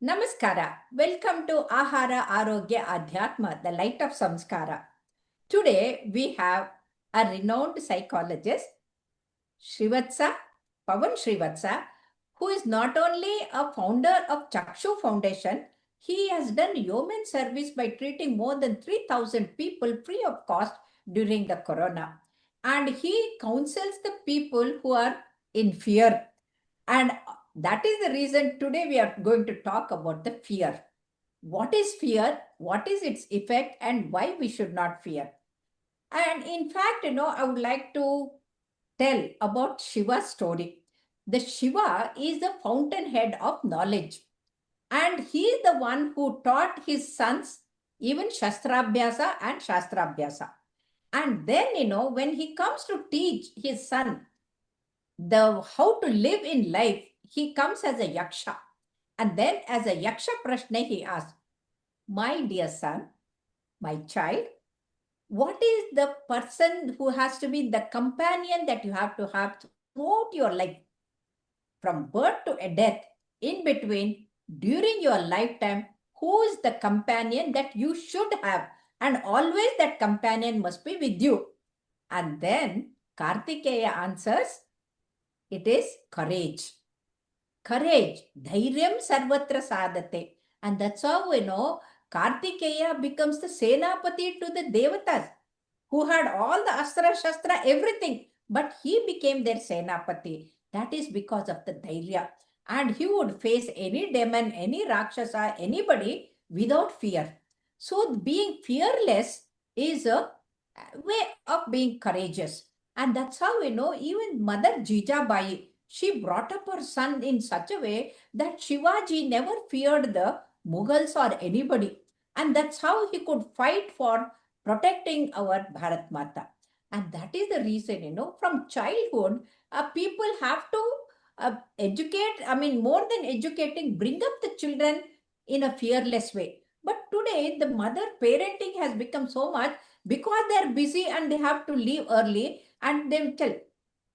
Namaskara. Welcome to Ahara Arogya Adhyatma, the light of Samskara. Today we have a renowned psychologist, Srivatsa, Pavan Srivatsa, who is not only a founder of Chakshu Foundation, he has done yeoman service by treating more than 3,000 people free of cost during the corona. And he counsels the people who are in fear. And that is the reason today we are going to talk about the fear. What is fear? What is its effect and why we should not fear? And in fact, I would like to tell about Shiva's story. The Shiva is the fountainhead of knowledge. And he is the one who taught his sons even Shastrabhyasa and Shastrabhyasa. And then, when he comes to teach his son the how to live in life, he comes as a yaksha. And then as a yaksha prashna, he asks, my dear son, my child, what is the person who has to be the companion that you have to have throughout your life? From birth to a death, in between, during your lifetime, who is the companion that you should have? And always that companion must be with you. And then Kartikeya answers, it is courage. Courage. Dhairyam sarvatra sadate. And that's how Kartikeya becomes the Senapati to the Devatas, who had all the Astra Shastra, everything. But he became their Senapati. That is because of the Dhairya. And he would face any demon, any Rakshasa, anybody without fear. So being fearless is a way of being courageous. And that's how, even Mother Jijabai, she brought up her son in such a way that Shivaji never feared the Mughals or anybody. And that's how he could fight for protecting our Bharat Mata. And that is the reason, from childhood, people have to educate, more than educating, bring up the children in a fearless way. But today, the mother parenting has become so much because they are busy and they have to leave early, and they will tell,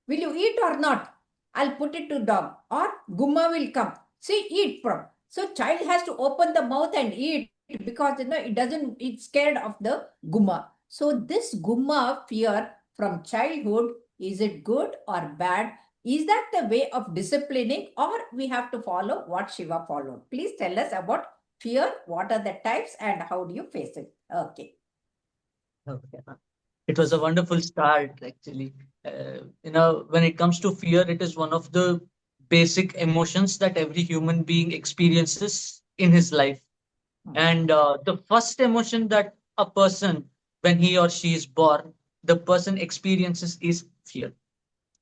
will you eat or not? I'll put it to dog, or Gumma will come. See, eat from. So child has to open the mouth and eat because it doesn't, it's scared of the Gumma. So this Gumma fear from childhood, is it good or bad? Is that the way of disciplining, or we have to follow what Shiva followed? Please tell us about fear. What are the types and how do you face it? Okay. Okay. It was a wonderful start, actually. When it comes to fear, it is one of the basic emotions that every human being experiences in his life. And the first emotion that a person, when he or she is born, the person experiences is fear.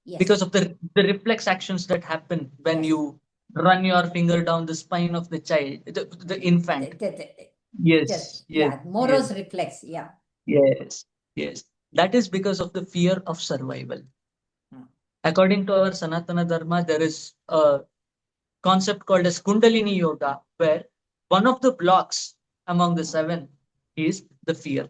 Yes. Because of the reflex actions that happen when Yes. you run your finger down the spine of the child, the infant. Yes, yes, Yeah, yes, Moro's reflex. Yeah. yes, yes. That is because of the fear of survival. Hmm. According to our Sanatana Dharma, there is a concept called as Kundalini Yoga, where one of the blocks among the seven is the fear.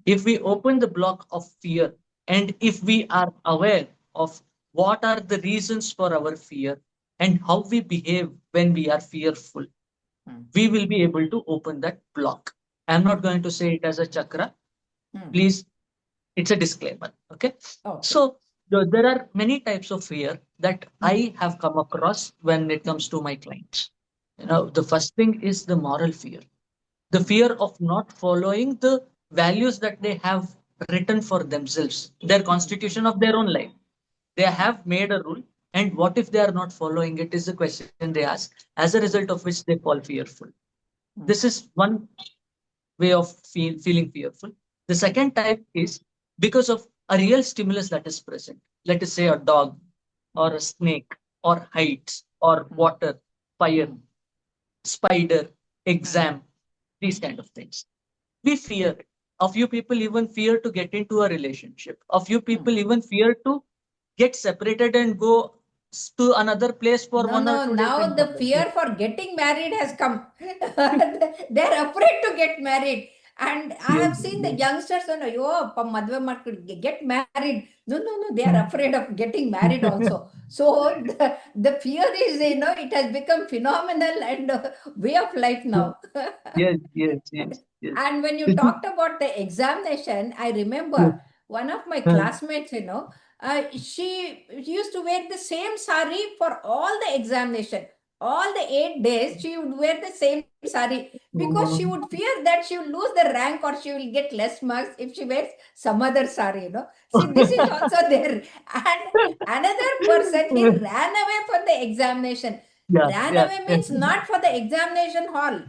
If we open the block of fear, and if we are aware of what are the reasons for our fear and how we behave when we are fearful, we will be able to open that block. I'm not going to say it as a chakra. Please, it's a disclaimer. Okay. So there are many types of fear that I have come across when it comes to my clients. The first thing is the moral fear, the fear of not following the values that they have written for themselves, their constitution of their own life. They have made a rule, and what if they are not following it is the question they ask, as a result of which they fall fearful. This is one way of feeling fearful. The second type is because of a real stimulus that is present. Let us say a dog or a snake or heights or water, fire, spider, exam, these kind of things. We fear it. A few people even fear to get into a relationship. A few people even fear to get separated and go to another place for No, 1 or 2 days now and the come back. fear for getting married has come. They're afraid to get married. And I have seen the youngsters, madve ಮಾಡ್ಕೊಂಡು get married. No, they are afraid of getting married also. So the fear is, it has become phenomenal and way of life now. Yes, yes, yes, yes. And when you talked about the examination, I remember one of my classmates, she used to wear the same sari for all the examination. All the 8 days, she would wear the same sari because she would fear that she will lose the rank or she will get less marks if she wears some other sari. See, this is also there. And another person, he ran away from the examination. Yeah, Ran yeah, away yeah. means not for the examination hall,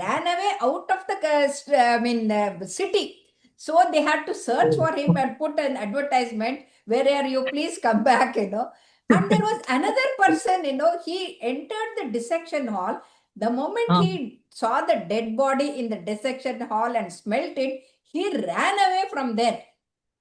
ran away out of the city. So they had to search for him and put an advertisement, where are you, please come back. And there was another person, he entered the dissection hall. The moment Um, he saw the dead body in the dissection hall and smelt it, he ran away from there.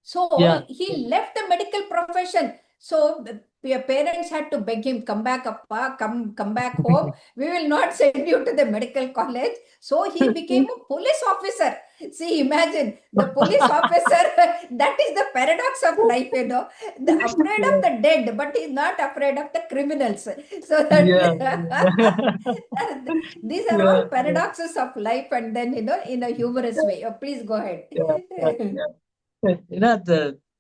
So yeah. he left the medical profession. So your parents had to beg him, come back, appa, come back home. We will not send you to the medical college. So he became a police officer. See, imagine the police officer. That is the paradox of life. The afraid of the dead, but he's not afraid of the criminals. So that Yeah, these are all yeah, paradoxes of life, and then in a humorous way. Please go ahead. yeah, yeah,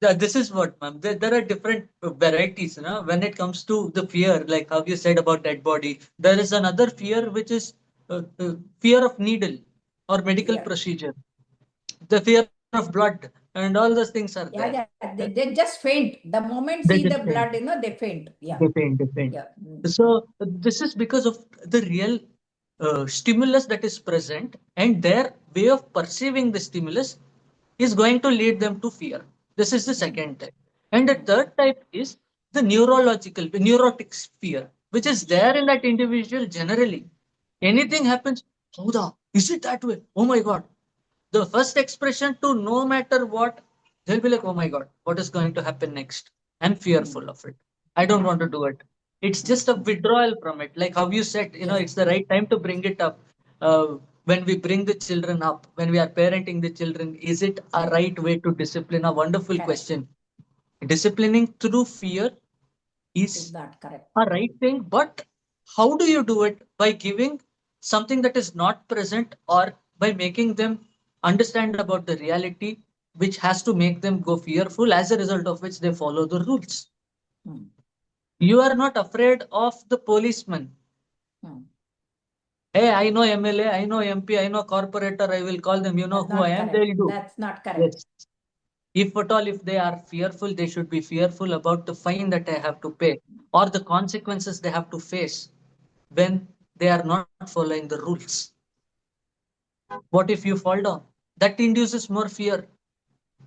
yeah. This is what, ma'am. There are different varieties, when it comes to the fear, like how you said about dead body. There is another fear which is fear of needle or medical Yeah. procedure. The fear of blood and all those things are Yeah, there. yeah. They just faint. The moment They see just the faint. blood, they faint. Yeah, They faint. yeah. So this is because of the real stimulus that is present, and their way of perceiving the stimulus is going to lead them to fear. This is the second type. And the third type is the neurotic fear, which is there in that individual generally. Anything happens, Sauda, is it that way? Oh my God. The first expression to no matter what, they'll be like, oh my God, what is going to happen next? I'm fearful of it. I don't want to do it. It's just a withdrawal from it. Like how you said, Yes. it's the right time to bring it up. When we bring the children up, when we are parenting the children, is it a right way to discipline? A wonderful Correct. question. Disciplining through fear Is is not correct. a right thing, but how do you do it? By giving something that is not present, or by making them understand about the reality, which has to make them go fearful, as a result of which they follow the rules. Hmm. You are not afraid of the policeman. Hmm. Hey, I know MLA, I know MP, I know corporator, I will call them, you know That's who I not am, correct. they'll do. That's not correct. Yes. If at all, if they are fearful, they should be fearful about the fine that they have to pay, or the consequences they have to face when they are not following the rules. What if you fall down? That induces more fear.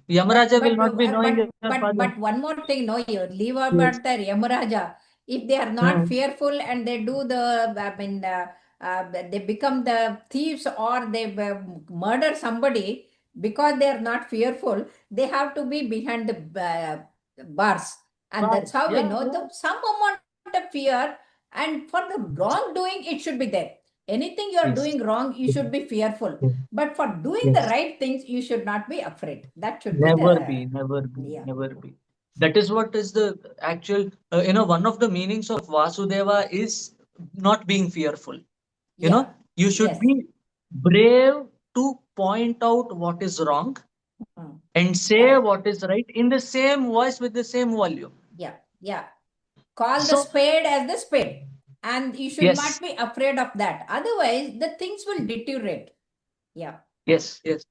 Yamaraja will not be knowing your father. But one more thing, no, you leave Yes. about the Yamaraja. If they are not fearful and they do they become the thieves, or they murder somebody because they are not fearful, they have to be behind the bars. And that's how we Yeah, know yeah. some amount of fear, and for the wrongdoing, it should be there. Anything you are Yes. doing wrong, you should be fearful. Yes. But for doing the Yes. right things, you should not be afraid. That should be Never the, be, never be, yeah. never be. That is what is the actual, one of the meanings of Vasudeva is not being fearful. Yeah. You should Yes. be brave to point out what is wrong Hmm. and say Correct. what is right in the same voice with the same volume. Yeah. Yeah. Call the So, spade as the spade. And you should yes, not be afraid of that. Otherwise, the things will deteriorate. Yeah. yes, yes.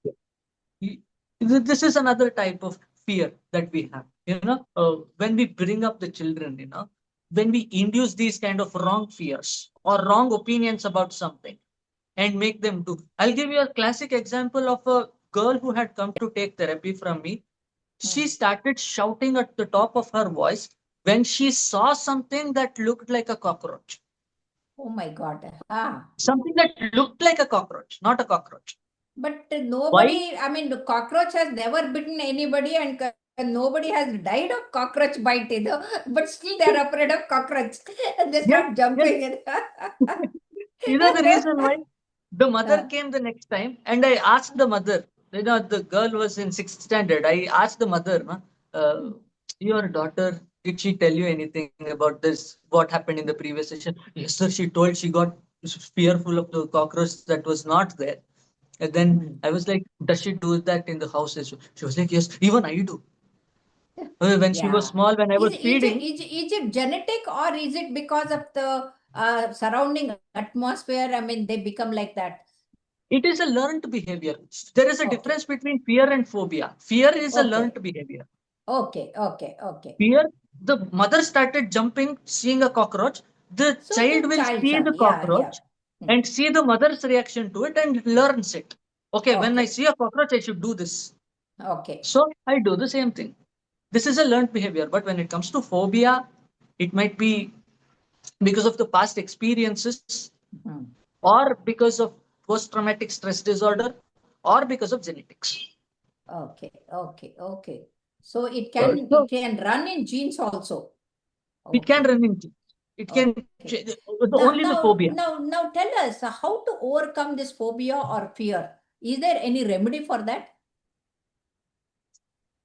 Y- This is another type of fear that we have. When we bring up the children, when we induce these kind of wrong fears or wrong opinions about something and make them do. I'll give you a classic example of a girl who had come to take therapy from me. She started shouting at the top of her voice when she saw something that looked like a cockroach. Oh my God. Ah. Something that looked like a cockroach, not a cockroach. But Why? nobody, I mean, the cockroach has never bitten anybody, and nobody has died of cockroach bite. But still they are afraid of cockroach. And they Yes, start yes. jumping. You know the reason why? The mother Uh, came the next time, and I asked the mother. The girl was in sixth standard. I asked the mother, "Ma, uh, your daughter, did she tell you anything about this? What happened in the previous session?" Yes, sir. She told she got fearful of the cockroach that was not there. And then mm. I was like, "Does she do that in the house as well?" She was like, "Yes, even I do." When she was Yeah. small, when I Is, was is, it, feeding, is it genetic or is it because of the surrounding atmosphere? I mean, they become like that. it is a learned behavior. There is a Okay. difference between fear and phobia. Fear is a Okay. learned behavior. Okay. Okay. Okay. Here, the mother started jumping, seeing a cockroach. The So child the will child see son. the Yeah. Yeah. cockroach Hmm. and see the mother's reaction to it and learns it. Okay, when I Okay. see a cockroach, I should do this. Okay. So I do the same thing. This is a learned behavior. But when it comes to phobia, it might be because of the past experiences, Hmm. or because of post traumatic stress disorder, or because of genetics. Okay. Okay. Okay. So it So can run in genes also. it can Okay. run into it can Okay. only the phobia. Now tell us how to overcome this phobia or fear. Is there any remedy for that?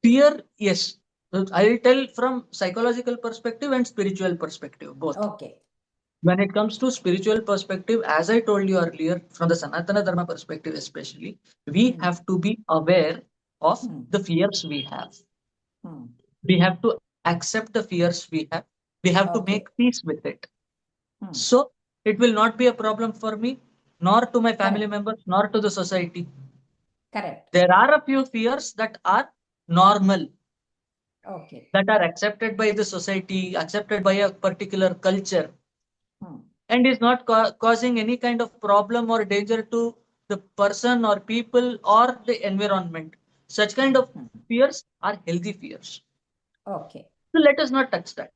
Fear, yes. I'll tell from psychological perspective and spiritual perspective, both. Okay. When it comes to spiritual perspective, as I told you earlier, from the Sanatana Dharma perspective especially, we Hmm. have to be aware of Hmm. the fears we have. Hmm. We have to accept the fears we have. We have to Okay. make peace with it. Hmm. So it will not be a problem for me, nor to my family Correct. members, nor to the society. Correct. There are a few fears that are normal, Okay. that are accepted by the society, accepted by a particular culture, Hmm. and is not causing any kind of problem or danger to the person or people or the environment. Such kind Hmm. of Hmm. fears are healthy fears. Okay. So let us not touch that.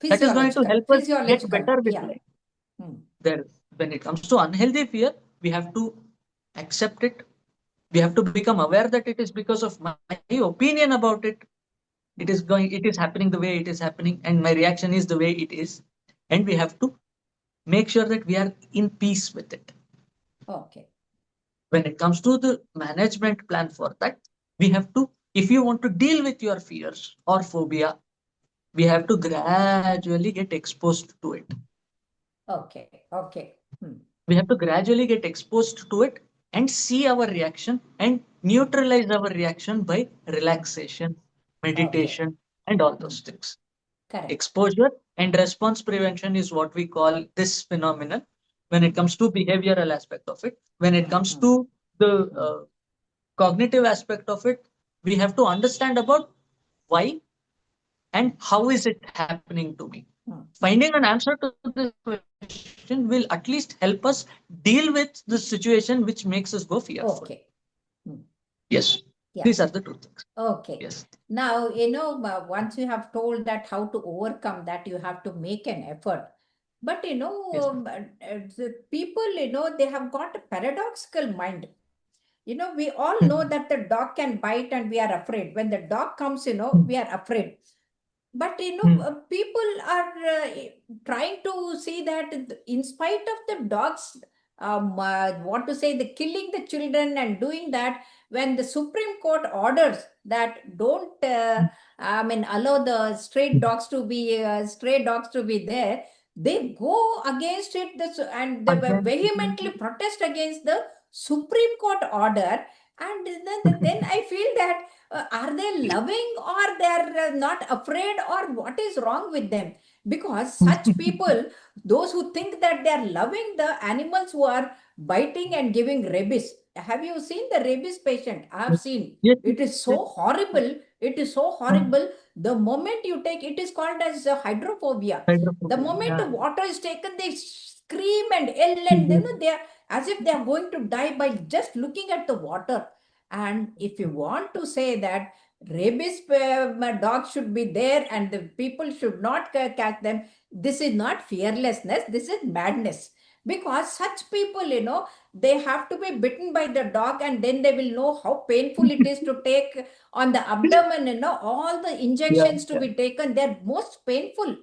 That is going to Physiological. help us get Physiological. better with Yeah. life. Hmm. There, when it comes to unhealthy fear, we have to accept it. We have to become aware that it is because of my opinion about it. Hmm. It is happening the way it is happening, and my reaction is the way it is. And we have to make sure that we are in peace with it. Okay. When it comes to the management plan for that, we have to, if you want to deal with your fears or phobia, we have to gradually get exposed to it. Okay. Okay. Hmm. We have to gradually get exposed to it and see our reaction and neutralize our reaction by relaxation, Okay. meditation, and all Hmm. those things. Correct. Exposure and response prevention is what we call this phenomenon when it comes to behavioral aspect of it. When it Hmm. comes Hmm. to the Hmm. cognitive aspect of it, we have to understand about why and how is it happening to me. Hmm. Finding an answer to this question will at least help us deal with the situation which makes us go fearful. Okay. Hmm. Yes, Yeah. these are the two things. Okay. Yes. Now, once you have told that how to overcome that, you have to make an effort. But, Yes. the people, they have got a paradoxical mind. We all know that the dog can bite and we are afraid. When the dog comes, we are afraid. But, people are trying to see that in spite of the dogs, what to say, the killing the children and doing that, when the Supreme Court orders that don't, allow the stray dogs to be there, they go against it, and they were Again, vehemently protest against the Supreme Court order. And then I feel that are they loving or they're not afraid, or what is wrong with them? Because such people, those who think that they're loving the animals who are biting and giving rabies. Have you seen the rabies patient? I have seen. yes, It is yes, so horrible. It is so yes. horrible. The moment you take, it is called as hydrophobia. The Hydrophobia. moment Yeah. the water is taken, they scream and yell, and then they are as if they are going to die by just looking at the water. And if you want to say that rabies dogs should be there and the people should not catch them, this is not fearlessness, this is madness. Because such people, they have to be bitten by the dog, and then they will know how painful it is to take on the abdomen, all the Yeah. injections to Yeah. be taken, they're most painful.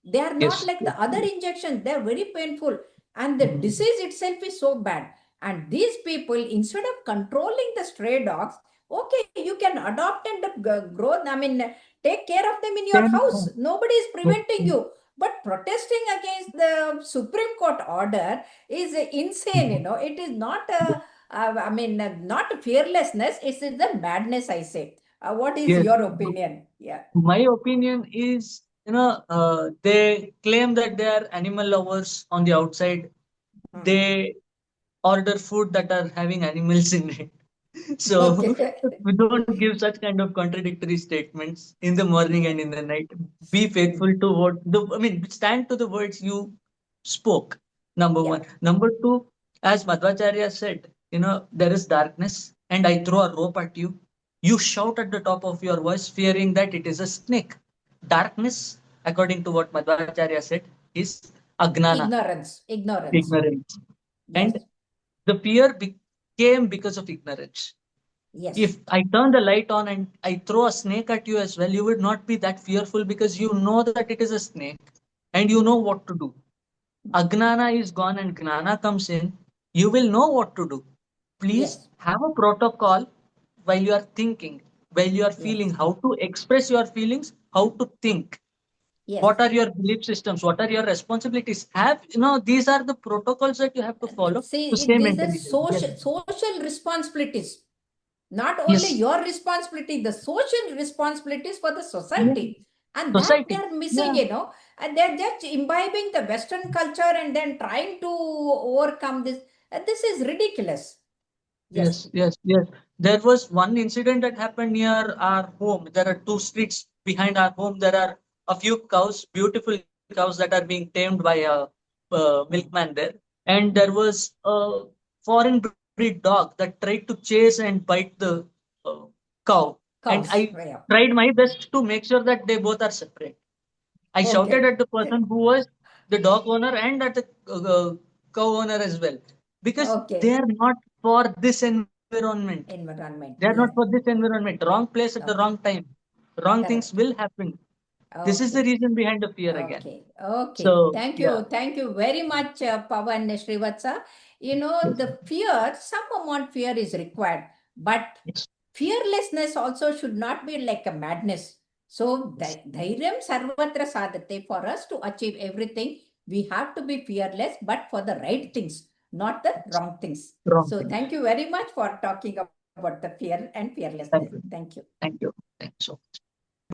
They are not Yes. like Yes. the other injections, they're very painful. and the Mhm. disease itself is so bad. And these people, instead of controlling the stray dogs, okay, you can adopt and grow, I mean, take care of them in your Then, house. Nobody is preventing mhm. you. But protesting against the Supreme Court order is insane, you know. It is not I mean, not fearlessness, it's the madness, I say. What is Yes. your opinion? Yeah. My opinion is, they claim that they are animal lovers on the outside. Hmm. They order food that are having animals in it. So Okay. we don't give such kind of contradictory statements in the morning Yeah. and in the night. Be faithful to stand to the words you spoke. Number Yeah. one. Number two, as Madhvacharya said, there is darkness and I throw a rope at you. You shout at the top of your voice, fearing that it is a snake. Darkness, according to what Madhvacharya said, is Agnana, Ignorance. Ignorance. ignorance. And Yes. the fear came because of ignorance. Yes. If I turn the light on and I throw a snake at you as well, you would not be that fearful because you know that it is a snake and you know what to do. Agnana is gone and Gnana comes in, you will know what to do. Please Yes. have a protocol while you are thinking, while you are feeling, Yes. how to express your feelings, how to think. Yes. What are your belief systems? What are your responsibilities? These are the protocols that you have to follow See, to stay these are mentally healthy. Yes. social responsibilities. Not only Yes. your responsibility, the social responsibilities for the Yeah. society. And that Society. they're missing, Yeah. you know. And they're just imbibing the Western culture and then trying to overcome this. This is ridiculous. Yes. Yes, yes, yes. There was one incident that happened near our home. There are two streets behind our home. There are a few cows, beautiful cows that are being tamed by a milkman there. And there was a foreign breed dog that tried to chase and bite the uh, cow. And I Cows. Yeah. tried my best to make sure that they both are separate. I shouted Okay. at the person who was the dog owner and at the cow owner as well because they Okay. are not for this environment. They are Environment. not for Yeah. this environment. Wrong place at the wrong Okay. time. Wrong things Correct. will happen. This is the Okay. reason behind the fear again. Okay, okay. So yeah. Thank you very much, Pawan Srivatsa. You know, Yes. the fear, some amount fear is required, but Yes. fearlessness also should not be like a madness. So, Yes. dhairyam sarvatra sadhate. For us to achieve everything, we have to be fearless, but for the right things, not the Yes. wrong things. Wrong So, things. thank you very much for talking about the fear and fearlessness. Thank you. Thank you. Thank you. Thank you so much.